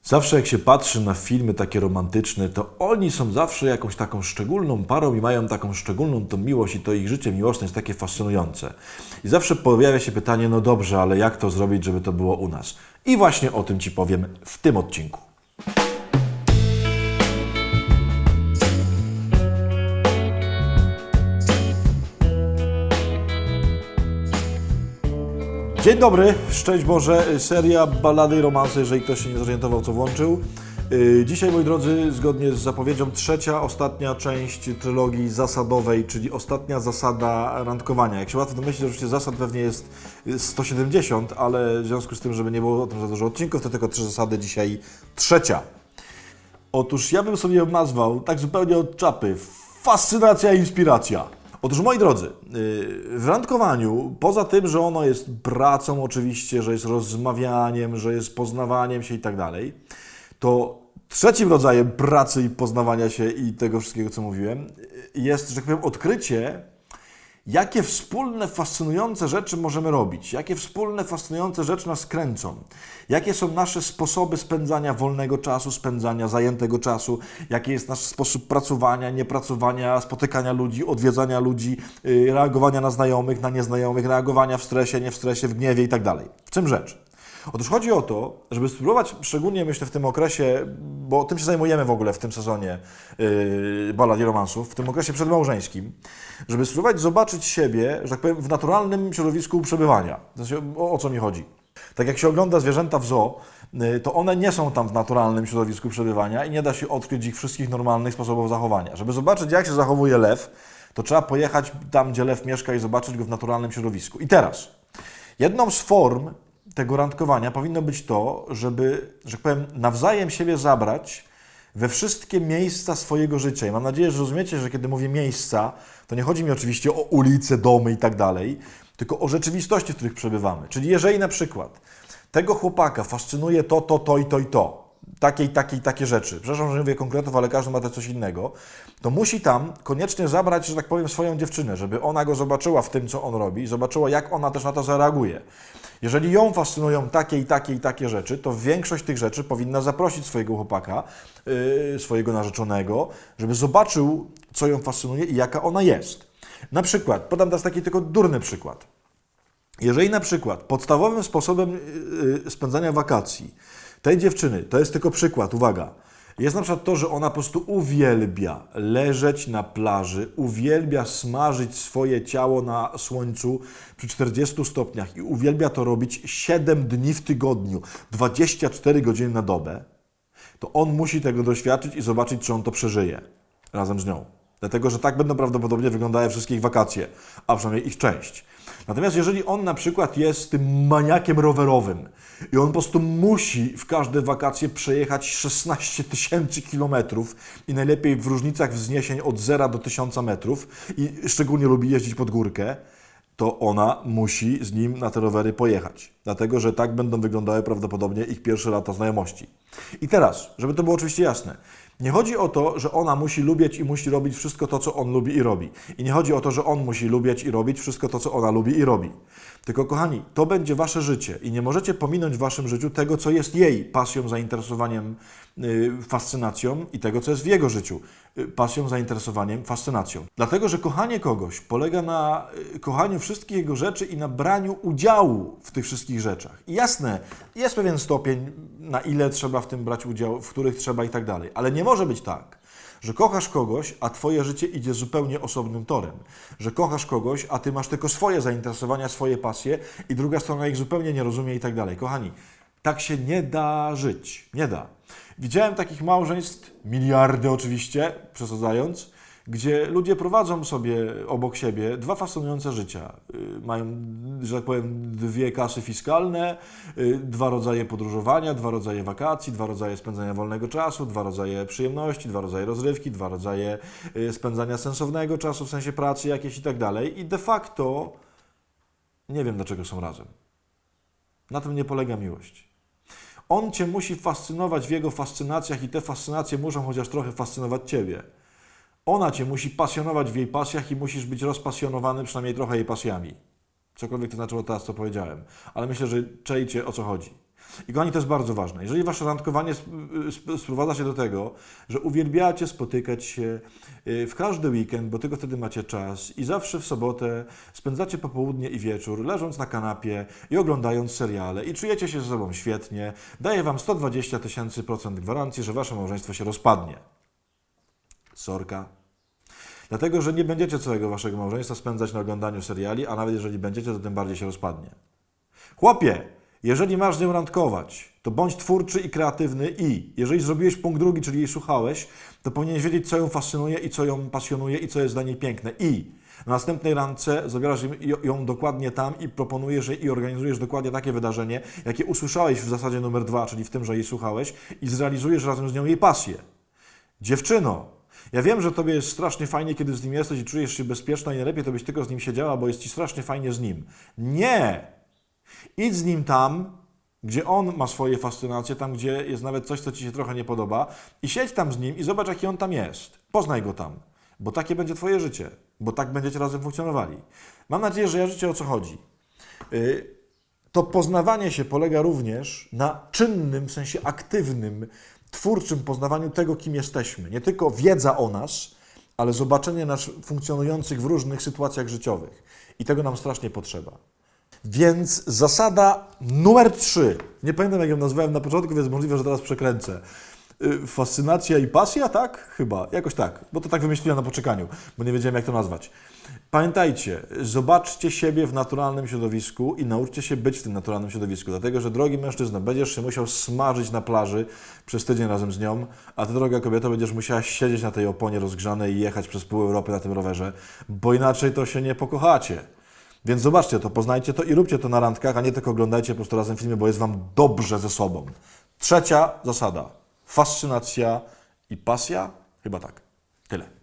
Zawsze jak się patrzy na filmy takie romantyczne, to oni są zawsze jakąś taką szczególną parą i mają taką szczególną tą miłość i to ich życie miłosne jest takie fascynujące. I zawsze pojawia się pytanie, no dobrze, ale jak to zrobić, żeby to było u nas? I właśnie o tym Ci powiem w tym odcinku. Dzień dobry, szczęść Boże, seria Ballady i romanse, jeżeli ktoś się nie zorientował, co włączył. Dzisiaj, moi drodzy, zgodnie z zapowiedzią, trzecia, ostatnia część trylogii zasadowej, czyli ostatnia zasada randkowania. Jak się łatwo domyślić, oczywiście zasad pewnie jest 170, ale w związku z tym, żeby nie było o tym za dużo odcinków, to tylko 3 zasady, dzisiaj trzecia. Otóż ja bym sobie ją nazwał, tak zupełnie od czapy, fascynacja i inspiracja. Otóż, moi drodzy, w randkowaniu, poza tym, że ono jest pracą oczywiście, że jest rozmawianiem, że jest poznawaniem się i tak dalej, to trzecim rodzajem pracy i poznawania się i tego wszystkiego, co mówiłem, jest, że tak powiem, odkrycie, jakie wspólne, fascynujące rzeczy możemy robić, jakie wspólne, fascynujące rzeczy nas kręcą, jakie są nasze sposoby spędzania wolnego czasu, spędzania zajętego czasu, jaki jest nasz sposób pracowania, niepracowania, spotykania ludzi, odwiedzania ludzi, reagowania na znajomych, na nieznajomych, reagowania w stresie, nie w stresie, w gniewie i tak dalej. W czym rzecz? Otóż chodzi o to, żeby spróbować, szczególnie myślę w tym okresie, bo tym się zajmujemy w ogóle w tym sezonie ballad i romansów, w tym okresie przedmałżeńskim, żeby spróbować zobaczyć siebie, że tak powiem, w naturalnym środowisku przebywania. To znaczy, o co mi chodzi? Tak jak się ogląda zwierzęta w zoo, to one nie są tam w naturalnym środowisku przebywania i nie da się odkryć ich wszystkich normalnych sposobów zachowania. Żeby zobaczyć, jak się zachowuje lew, to trzeba pojechać tam, gdzie lew mieszka i zobaczyć go w naturalnym środowisku. I teraz, jedną z form tego randkowania powinno być to, żeby, że tak powiem, nawzajem siebie zabrać we wszystkie miejsca swojego życia. I mam nadzieję, że rozumiecie, że kiedy mówię miejsca, to nie chodzi mi oczywiście o ulice, domy i tak dalej, tylko o rzeczywistości, w których przebywamy. Czyli jeżeli na przykład tego chłopaka fascynuje to i to, takie rzeczy, przepraszam, że nie mówię konkretów, ale każdy ma to coś innego, to musi tam koniecznie zabrać, że tak powiem, swoją dziewczynę, żeby ona go zobaczyła w tym, co on robi, zobaczyła, jak ona też na to zareaguje. Jeżeli ją fascynują takie rzeczy, to większość tych rzeczy powinna zaprosić swojego chłopaka, swojego narzeczonego, żeby zobaczył, co ją fascynuje i jaka ona jest. Na przykład, podam teraz taki tylko durny przykład. Jeżeli na przykład podstawowym sposobem spędzania wakacji tej dziewczyny, to jest tylko przykład, uwaga, jest na przykład to, że ona po prostu uwielbia leżeć na plaży, uwielbia smażyć swoje ciało na słońcu przy 40 stopniach i uwielbia to robić 7 dni w tygodniu, 24 godziny na dobę, to on musi tego doświadczyć i zobaczyć, czy on to przeżyje razem z nią. Dlatego, że tak będą prawdopodobnie wyglądały wszystkie ich wakacje, a przynajmniej ich część. Natomiast jeżeli on na przykład jest tym maniakiem rowerowym i on po prostu musi w każde wakacje przejechać 16 000 kilometrów i najlepiej w różnicach wzniesień od 0 do 1000 metrów i szczególnie lubi jeździć pod górkę, to ona musi z nim na te rowery pojechać. Dlatego, że tak będą wyglądały prawdopodobnie ich pierwsze lata znajomości. I teraz, żeby to było oczywiście jasne, nie chodzi o to, że ona musi lubić i musi robić wszystko to, co on lubi i robi. I nie chodzi o to, że on musi lubić i robić wszystko to, co ona lubi i robi. Tylko, kochani, to będzie wasze życie i nie możecie pominąć w waszym życiu tego, co jest jej pasją, zainteresowaniem, fascynacją i tego, co jest w jego życiu pasją, zainteresowaniem, fascynacją. Dlatego, że kochanie kogoś polega na kochaniu wszystkich jego rzeczy i na braniu udziału w tych wszystkich rzeczach. I jasne, jest pewien stopień, na ile trzeba w tym brać udział, w których trzeba i tak dalej. Ale nie może być tak, że kochasz kogoś, a twoje życie idzie zupełnie osobnym torem. Że kochasz kogoś, a ty masz tylko swoje zainteresowania, swoje pasje i druga strona ich zupełnie nie rozumie i tak dalej. Kochani, tak się nie da żyć. Nie da. Widziałem takich małżeństw, miliardy oczywiście, przesadzając, gdzie ludzie prowadzą sobie obok siebie dwa fascynujące życia. Mają, że tak powiem, dwie kasy fiskalne, dwa rodzaje podróżowania, dwa rodzaje wakacji, dwa rodzaje spędzania wolnego czasu, dwa rodzaje przyjemności, dwa rodzaje rozrywki, dwa rodzaje spędzania sensownego czasu, w sensie pracy jakieś i tak dalej. I de facto nie wiem, dlaczego są razem. Na tym nie polega miłość. On cię musi fascynować w jego fascynacjach i te fascynacje muszą chociaż trochę fascynować ciebie. Ona cię musi pasjonować w jej pasjach i musisz być rozpasjonowany przynajmniej trochę jej pasjami. Cokolwiek to znaczyło teraz, co powiedziałem. Ale myślę, że czajcie, o co chodzi. I kochani, to jest bardzo ważne. Jeżeli wasze randkowanie sprowadza się do tego, że uwielbiacie spotykać się w każdy weekend, bo tylko wtedy macie czas i zawsze w sobotę spędzacie popołudnie i wieczór, leżąc na kanapie i oglądając seriale i czujecie się ze sobą świetnie, daję wam 120 000% gwarancji, że wasze małżeństwo się rozpadnie. Sorka. Dlatego, że nie będziecie całego waszego małżeństwa spędzać na oglądaniu seriali, a nawet jeżeli będziecie, to tym bardziej się rozpadnie. Chłopie, jeżeli masz z nią randkować, to bądź twórczy i kreatywny i jeżeli zrobiłeś punkt drugi, czyli jej słuchałeś, to powinieneś wiedzieć, co ją fascynuje i co ją pasjonuje i co jest dla niej piękne. I na następnej randce zabierasz ją dokładnie tam i proponujesz i organizujesz dokładnie takie wydarzenie, jakie usłyszałeś w zasadzie numer 2, czyli w tym, że jej słuchałeś i zrealizujesz razem z nią jej pasję. Dziewczyno, ja wiem, że tobie jest strasznie fajnie, kiedy z nim jesteś i czujesz się bezpieczna i najlepiej to byś tylko z nim siedziała, bo jest ci strasznie fajnie z nim. Nie! Idź z nim tam, gdzie on ma swoje fascynacje, tam, gdzie jest nawet coś, co ci się trochę nie podoba i siedź tam z nim i zobacz, jaki on tam jest. Poznaj go tam, bo takie będzie twoje życie, bo tak będziecie razem funkcjonowali. Mam nadzieję, że jarzycie, o co chodzi. To poznawanie się polega również na czynnym, w sensie aktywnym, twórczym poznawaniu tego, kim jesteśmy. Nie tylko wiedza o nas, ale zobaczenie nas funkcjonujących w różnych sytuacjach życiowych. I tego nam strasznie potrzeba. Więc zasada numer 3. Nie pamiętam, jak ją nazwałem na początku, więc możliwe, że teraz przekręcę. Fascynacja i pasja, tak? Chyba, jakoś tak, bo to tak wymyśliłem na poczekaniu, bo nie wiedziałem, jak to nazwać. Pamiętajcie, zobaczcie siebie w naturalnym środowisku i nauczcie się być w tym naturalnym środowisku, dlatego, że drogi mężczyzna, będziesz się musiał smażyć na plaży przez tydzień razem z nią, a ty, droga kobieta, będziesz musiała siedzieć na tej oponie rozgrzanej i jechać przez pół Europy na tym rowerze, bo inaczej to się nie pokochacie. Więc zobaczcie to, poznajcie to i róbcie to na randkach, a nie tylko oglądajcie po prostu razem filmy, bo jest wam dobrze ze sobą. Trzecia zasada. Fascynacja i pasja? Chyba tak. Tyle.